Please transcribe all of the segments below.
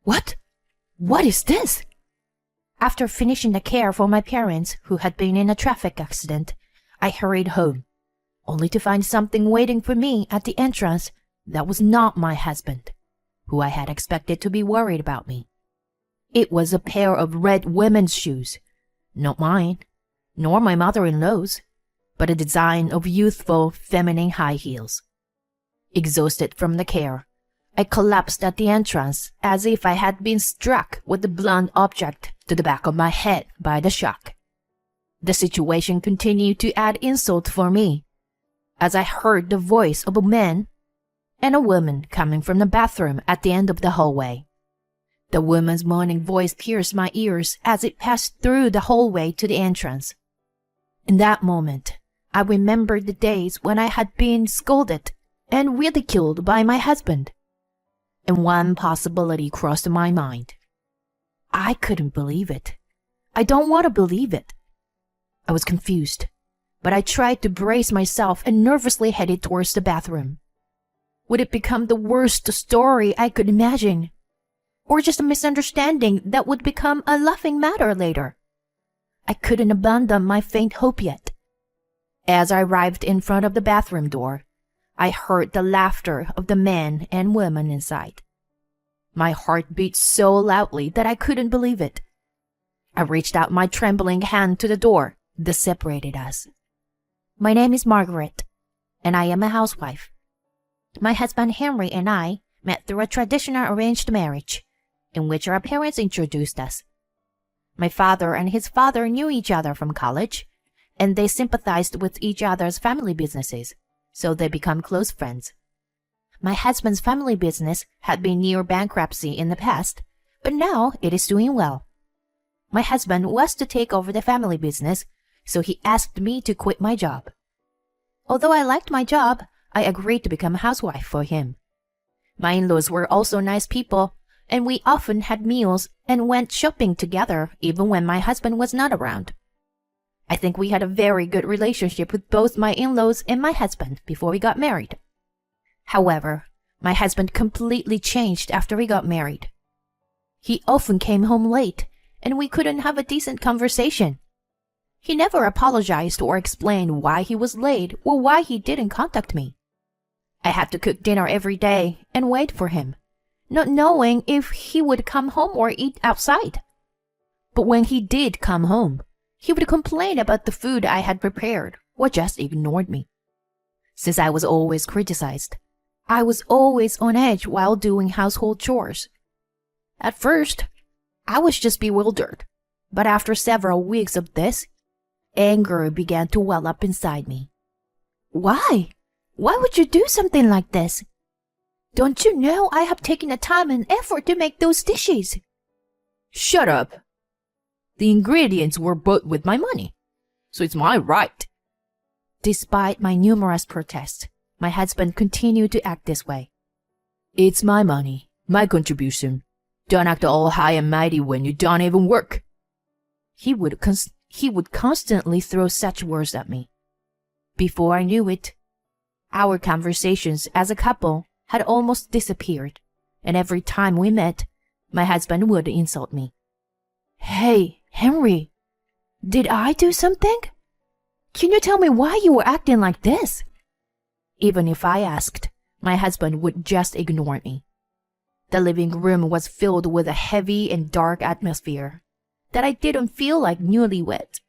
What? What is this? After finishing the care for my parents who had been in a traffic accident, I hurried home, only to find something waiting for me at the entrance that was not my husband, who I had expected to be worried about me. It was a pair of red women's shoes, not mine, nor my mother-in-law's, but a design of youthful, feminine high heels. Exhausted from the care, I collapsed at the entrance as if I had been struck with a blunt object to the back of my head by the shock. The situation continued to add insult for me, as I heard the voice of a man and a woman coming from the bathroom at the end of the hallway. The woman's moaning voice pierced my ears as it passed through the hallway to the entrance. In that moment, I remembered the days when I had been scolded and ridiculed by my husband, and one possibility crossed my mind. I couldn't believe it. I don't want to believe it. I was confused, but I tried to brace myself and nervously headed towards the bathroom. Would it become the worst story I could imagine? Or just a misunderstanding that would become a laughing matter later? I couldn't abandon my faint hope yet. As I arrived in front of the bathroom door, I heard the laughter of the men and women inside. My heart beat so loudly that I couldn't believe it. I reached out my trembling hand to the door that separated us. My name is Margaret, and I am a housewife. My husband Henry and I met through a traditional arranged marriage, in which our parents introduced us. My father and his father knew each other from college, and they sympathized with each other's family businesses, so they became close friends. My husband's family business had been near bankruptcy in the past, but now it is doing well. My husband was to take over the family business, so he asked me to quit my job. Although I liked my job, I agreed to become a housewife for him. My in-laws were also nice people, and we often had meals and went shopping together even when my husband was not around. I think we had a very good relationship with both my in-laws and my husband before we got married. However, my husband completely changed after we got married. He often came home late, and we couldn't have a decent conversation. He never apologized or explained why he was late or why he didn't contact me. I had to cook dinner every day and wait for him, not knowing if he would come home or eat outside. But when he did come home, he would complain about the food I had prepared or just ignored me. Since I was always criticized, I was always on edge while doing household chores. At first, I was just bewildered, but after several weeks of this, anger began to well up inside me. Why? Why would you do something like this? Don't you know I have taken the time and effort to make those dishes? Shut up. The ingredients were bought with my money, so it's my right. Despite my numerous protests, my husband continued to act this way. It's my money, my contribution. Don't act all high and mighty when you don't even work. He would constantly throw such words at me. Before I knew it, our conversations as a couple had almost disappeared, and every time we met, my husband would insult me. Hey, Henry, did I do something? Can you tell me why you were acting like this? Even if I asked, my husband would just ignore me. The living room was filled with a heavy and dark atmosphere that I didn't feel like newlywed.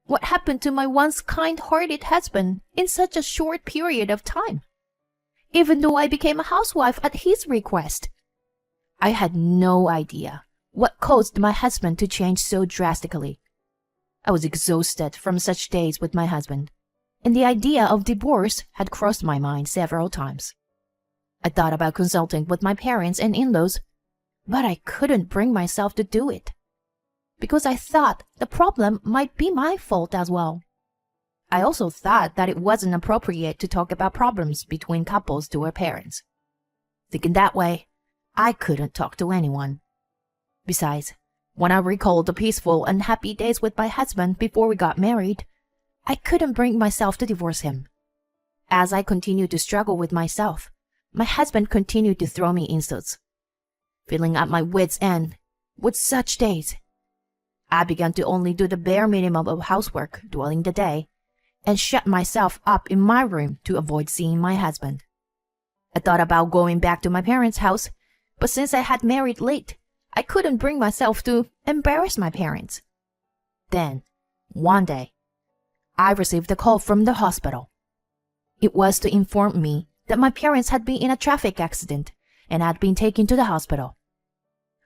What happened to my once kind-hearted husband in such a short period of time? Even though I became a housewife at his request. I had no idea what caused my husband to change so drastically. I was exhausted from such days with my husband, and the idea of divorce had crossed my mind several times. I thought about consulting with my parents and in-laws, but I couldn't bring myself to do it, because I thought the problem might be my fault as well. I also thought that it wasn't appropriate to talk about problems between couples to our parents. Thinking that way, I couldn't talk to anyone. Besides, when I recalled the peaceful and happy days with my husband before we got married, I couldn't bring myself to divorce him. As I continued to struggle with myself, my husband continued to throw me insults. feeling at my wits' end with such days. I began to only do the bare minimum of housework during the day and shut myself up in my room to avoid seeing my husband. I thought about going back to my parents' house, but since I had married late, I couldn't bring myself to embarrass my parents. Then, one day, I received a call from the hospital. It was to inform me that my parents had been in a traffic accident and had been taken to the hospital.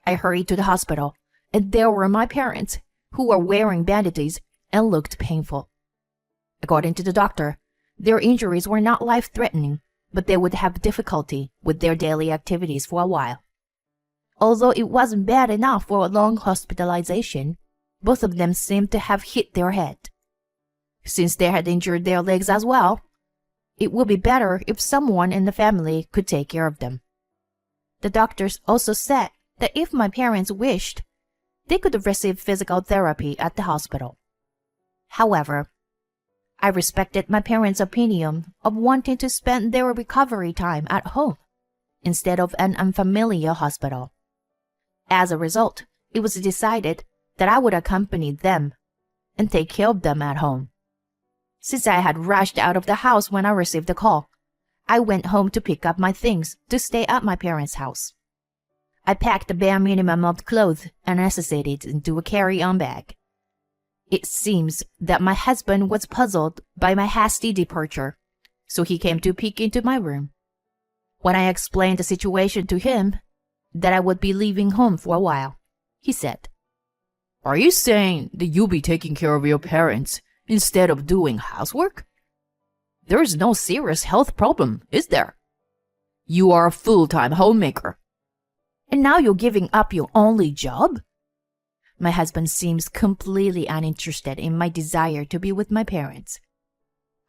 I hurried to the hospital, and there were my parents, who were wearing bandages and looked painful. According to the doctor, their injuries were not life-threatening, but they would have difficulty with their daily activities for a while. Although it wasn't bad enough for a long hospitalization, both of them seemed to have hit their head. Since they had injured their legs as well, it would be better if someone in the family could take care of them. The doctors also said that if my parents wished, they could receive physical therapy at the hospital. However, I respected my parents' opinion of wanting to spend their recovery time at home instead of an unfamiliar hospital. As a result, it was decided that I would accompany them and take care of them at home. Since I had rushed out of the house when I received the call, I went home to pick up my things to stay at my parents' house. I packed the bare minimum of clothes and necessities into a carry-on bag. It seems that my husband was puzzled by my hasty departure, so he came to peek into my room. When I explained the situation to him, that I would be leaving home for a while, he said, "Are you saying that you'll be taking care of your parents instead of doing housework? There's no serious health problem, is there? You are a full-time homemaker. And now you're giving up your only job?" My husband seems completely uninterested in my desire to be with my parents.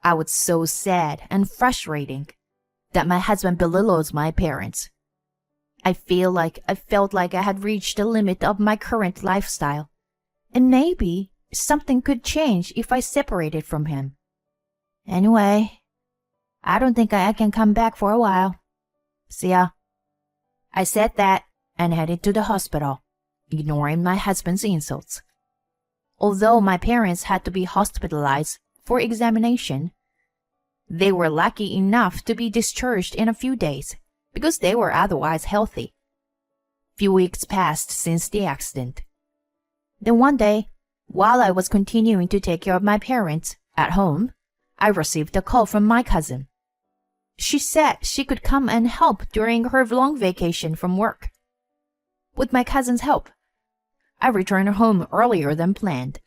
I was so sad and frustrating that my husband belittles my parents. I felt like I had reached the limit of my current lifestyle, and maybe something could change if I separated from him. Anyway, I don't think I can come back for a while. See ya. I said that and headed to the hospital, ignoring my husband's insults. Although my parents had to be hospitalized for examination, they were lucky enough to be discharged in a few days because they were otherwise healthy. Few weeks passed since the accident. Then one day, while I was continuing to take care of my parents at home, I received a call from my cousin. She said she could come and help during her long vacation from work. With my cousin's help, I returned home earlier than planned.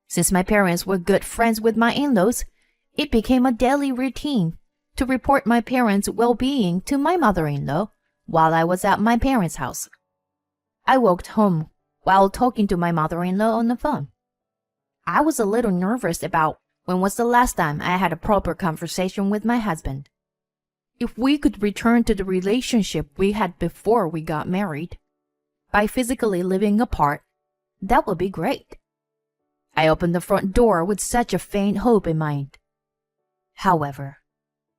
Since my parents were good friends with my in-laws, it became a daily routine to report my parents' well-being to my mother-in-law while I was at my parents' house. I walked home while talking to my mother-in-law on the phone. I was a little nervous about when was the last time I had a proper conversation with my husband. If we could return to the relationship we had before we got married, by physically living apart, that would be great. I opened the front door with such a faint hope in mind. However,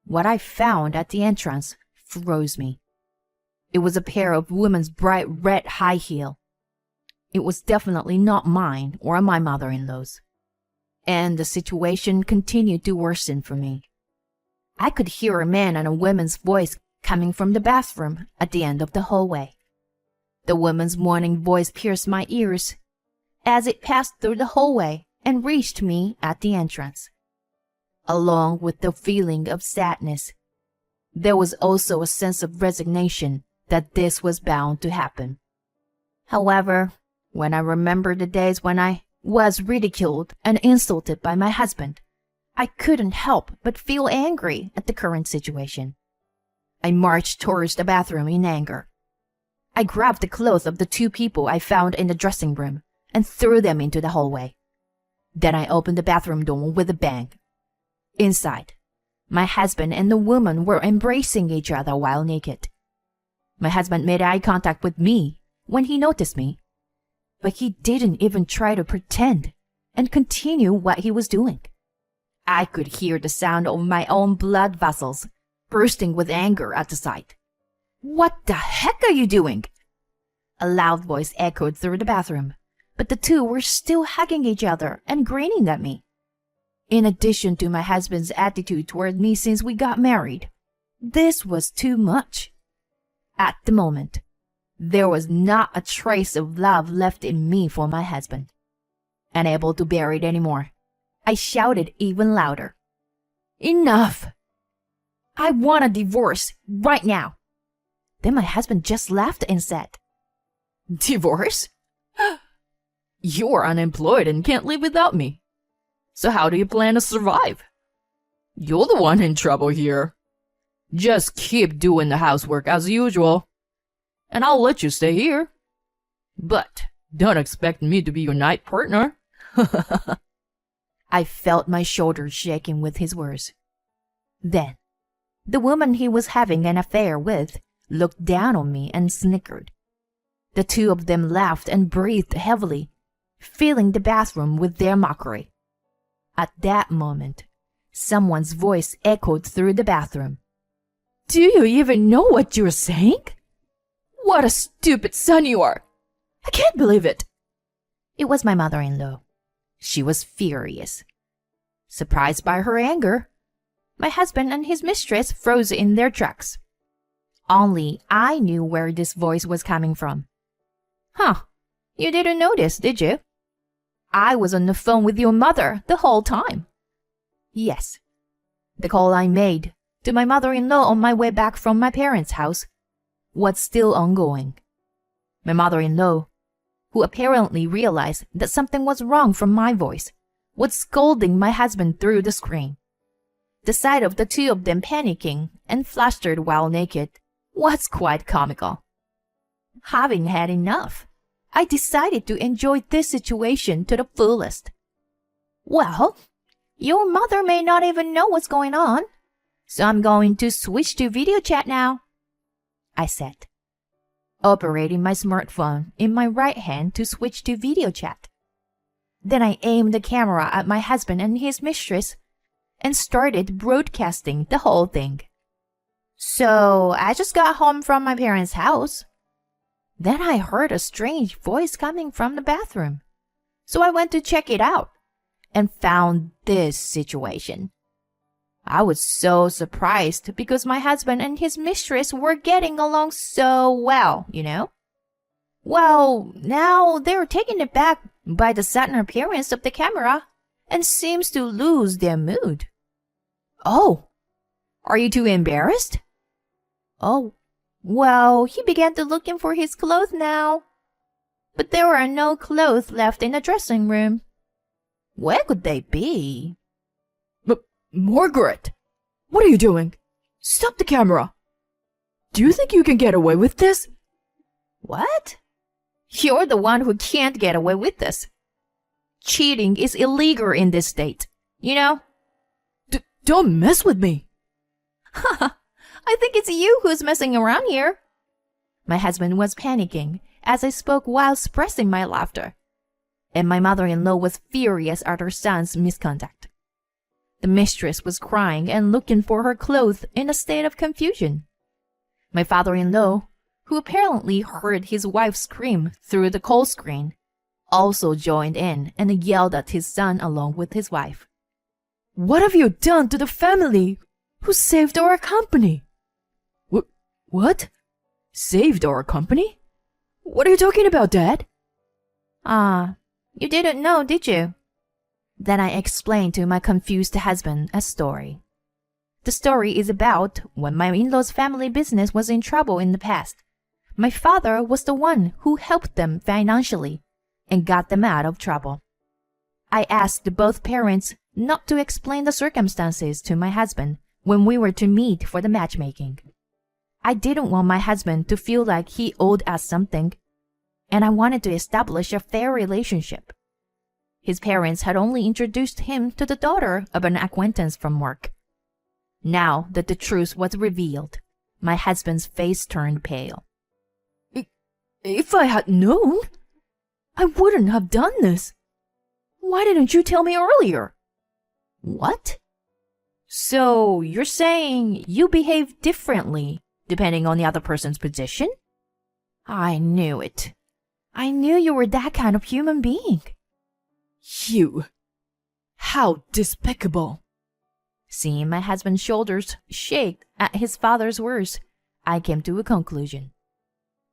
what I found at the entrance froze me. It was a pair of women's bright red high heel. It was definitely not mine or my mother-in-law's. And the situation continued to worsen for me. I could hear a man and a woman's voice coming from the bathroom at the end of the hallway. The woman's moaning voice pierced my ears as it passed through the hallway and reached me at the entrance. Along with the feeling of sadness, there was also a sense of resignation that this was bound to happen. However, when I remembered the days when I was ridiculed and insulted by my husband, I couldn't help but feel angry at the current situation. I marched towards the bathroom in anger. I grabbed the clothes of the two people I found in the dressing room and threw them into the hallway. Then I opened the bathroom door with a bang. Inside, my husband and the woman were embracing each other while naked. My husband made eye contact with me when he noticed me, but he didn't even try to pretend and continue what he was doing. I could hear the sound of my own blood vessels bursting with anger at the sight. "What the heck are you doing?" A loud voice echoed through the bathroom, but the two were still hugging each other and grinning at me. In addition to my husband's attitude toward me since we got married, this was too much. At the moment, there was not a trace of love left in me for my husband. Unable to bear it anymore, I shouted even louder. Enough! I want a divorce right now. Then my husband just laughed and said, Divorce? You're unemployed and can't live without me. So how do you plan to survive? You're the one in trouble here. Just keep doing the housework as usual, and I'll let you stay here. But don't expect me to be your night partner. I felt my shoulders shaking with his words. Then, the woman he was having an affair with looked down on me and snickered. The two of them laughed and breathed heavily, filling the bathroom with their mockery. At that moment, someone's voice echoed through the bathroom. Do you even know what you're saying? What a stupid son you are! I can't believe it! It was my mother-in-law. She was furious. Surprised by her anger, my husband and his mistress froze in their tracks. Only I knew where this voice was coming from. Huh, you didn't notice, did you? I was on the phone with your mother the whole time. Yes, the call I made to my mother-in-law on my way back from my parents' house was still ongoing. My mother-in-law, who apparently realized that something was wrong from my voice, was scolding my husband through the screen. The sight of the two of them panicking and flustered while naked was quite comical. Having had enough, I decided to enjoy this situation to the fullest. Well, your mother may not even know what's going on, so I'm going to switch to video chat now, I said, operating my smartphone in my right hand to switch to video chat. Then I aimed the camera at my husband and his mistress and started broadcasting the whole thing. So I just got home from my parents' house. Then I heard a strange voice coming from the bathroom. So I went to check it out and found this situation. I was so surprised because my husband and his mistress were getting along so well, you know? Well, now they're taken aback by the sudden appearance of the camera and seems to lose their mood. Oh, are you too embarrassed? Oh, well, he began to looking for his clothes now. But there are no clothes left in the dressing room. Where could they be? Margaret, what are you doing? Stop the camera. Do you think you can get away with this? What? You're the one who can't get away with this. Cheating is illegal in this state, you know? Don't mess with me. Haha, I think it's you who's messing around here. My husband was panicking as I spoke while suppressing my laughter, and my mother-in-law was furious at her son's misconduct. The mistress was crying and looking for her clothes in a state of confusion. My father-in-law, who apparently heard his wife scream through the call screen, also joined in and yelled at his son along with his wife. What have you done to the family who saved our company? What? Saved our company? What are you talking about, Dad? You didn't know, did you? Then I explained to my confused husband a story. The story is about when my in-laws' family business was in trouble in the past. My father was the one who helped them financially and got them out of trouble. I asked both parents not to explain the circumstances to my husband when we were to meet for the matchmaking. I didn't want my husband to feel like he owed us something, and I wanted to establish a fair relationship. His parents had only introduced him to the daughter of an acquaintance from work. Now that the truth was revealed, my husband's face turned pale. If I had known, I wouldn't have done this. Why didn't you tell me earlier? What? So you're saying you behave differently depending on the other person's position? I knew it. I knew you were that kind of human being. You. How despicable. Seeing my husband's shoulders shake at his father's words, I came to a conclusion.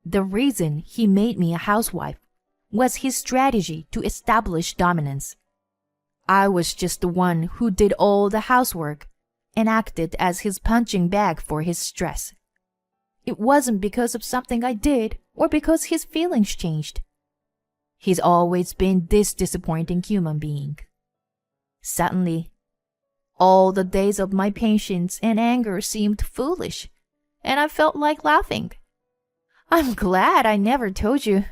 The reason he made me a housewife was his strategy to establish dominance. I was just the one who did all the housework and acted as his punching bag for his stress. It wasn't because of something I did or because his feelings changed. He's always been this disappointing human being. Suddenly, all the days of my patience and anger seemed foolish, and I felt like laughing. I'm glad I never told you.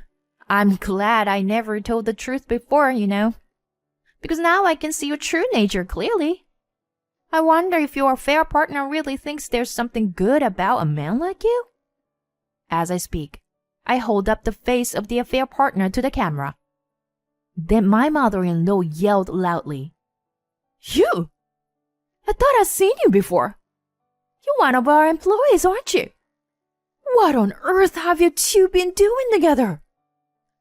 I'm glad I never told the truth before, because now I can see your true nature clearly. I wonder if your affair partner really thinks there's something good about a man like you? As I speak, I hold up the face of the affair partner to the camera. Then my mother-in-law yelled loudly, "You! I thought I'd seen you before. You're one of our employees, aren't you? What on earth have you two been doing together?"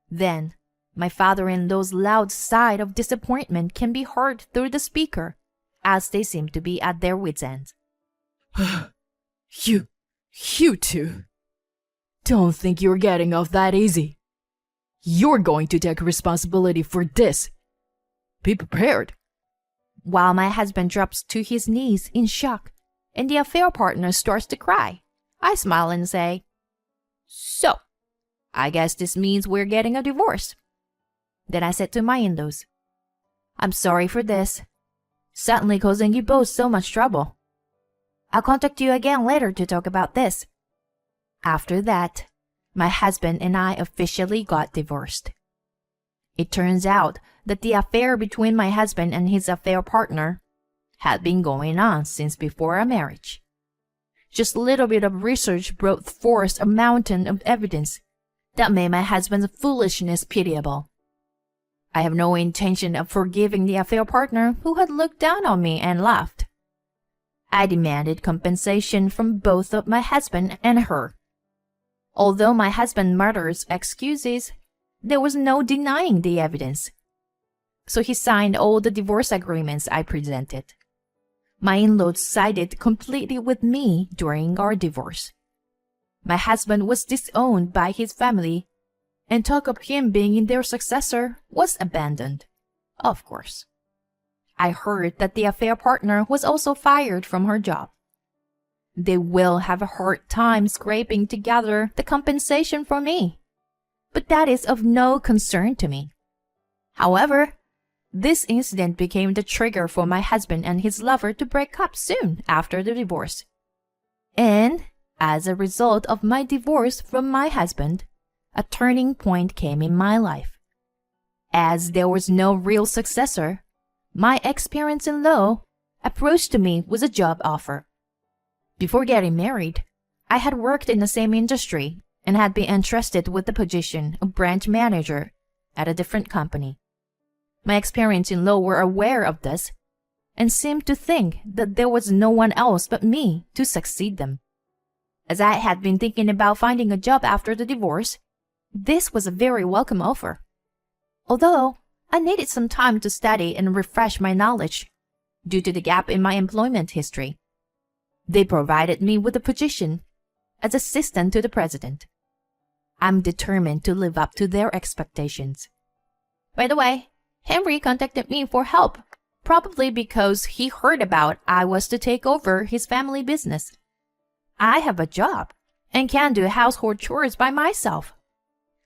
Then, my father-in-law's loud sigh of disappointment can be heard through the speaker, as they seem to be at their wits' end. You two. Don't think you're getting off that easy. You're going to take responsibility for this. Be prepared. While my husband drops to his knees in shock and the affair partner starts to cry, I smile and say, "So, I guess this means we're getting a divorce." Then I said to my in-laws, "I'm sorry for this. Suddenly causing you both so much trouble. I'll contact you again later to talk about this." After that, my husband and I officially got divorced. It turns out that the affair between my husband and his affair partner had been going on since before our marriage. Just a little bit of research brought forth a mountain of evidence that made my husband's foolishness pitiable. I have no intention of forgiving the affair partner who had looked down on me and laughed. I demanded compensation from both of my husband and her. Although my husband mutters excuses, there was no denying the evidence. So he signed all the divorce agreements I presented. My in-laws sided completely with me during our divorce. My husband was disowned by his family, and talk of him being their successor was abandoned, of course. I heard that the affair partner was also fired from her job. They will have a hard time scraping together the compensation for me, but that is of no concern to me. However, this incident became the trigger for my husband and his lover to break up soon after the divorce. And, as a result of my divorce from my husband, a turning point came in my life. As there was no real successor, my ex-parents-in-law approached me with a job offer. Before getting married, I had worked in the same industry and had been entrusted with the position of branch manager at a different company. My ex-parents-in-law were aware of this and seemed to think that there was no one else but me to succeed them. As I had been thinking about finding a job after the divorce, this was a very welcome offer. Although I needed some time to study and refresh my knowledge due to the gap in my employment history, they provided me with a position as assistant to the president. I'm determined to live up to their expectations. By the way, Henry contacted me for help, probably because he heard about I was to take over his family business. I have a job and can do household chores by myself,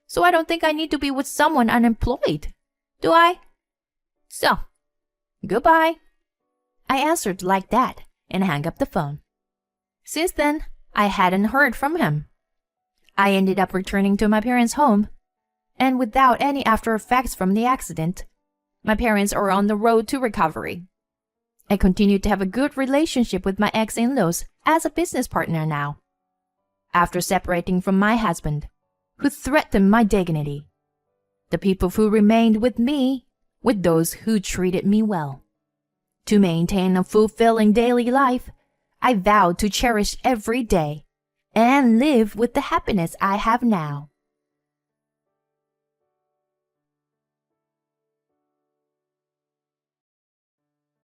so I don't think I need to be with someone unemployed, do I? So, goodbye. I answered like that and hung up the phone. Since then, I hadn't heard from him. I ended up returning to my parents' home, and without any after effects from the accident, my parents are on the road to recovery. I continue to have a good relationship with my ex-in-laws as a business partner now. After separating from my husband, who threatened my dignity, the people who remained with me were those who treated me well. To maintain a fulfilling daily life, I vowed to cherish every day and live with the happiness I have now.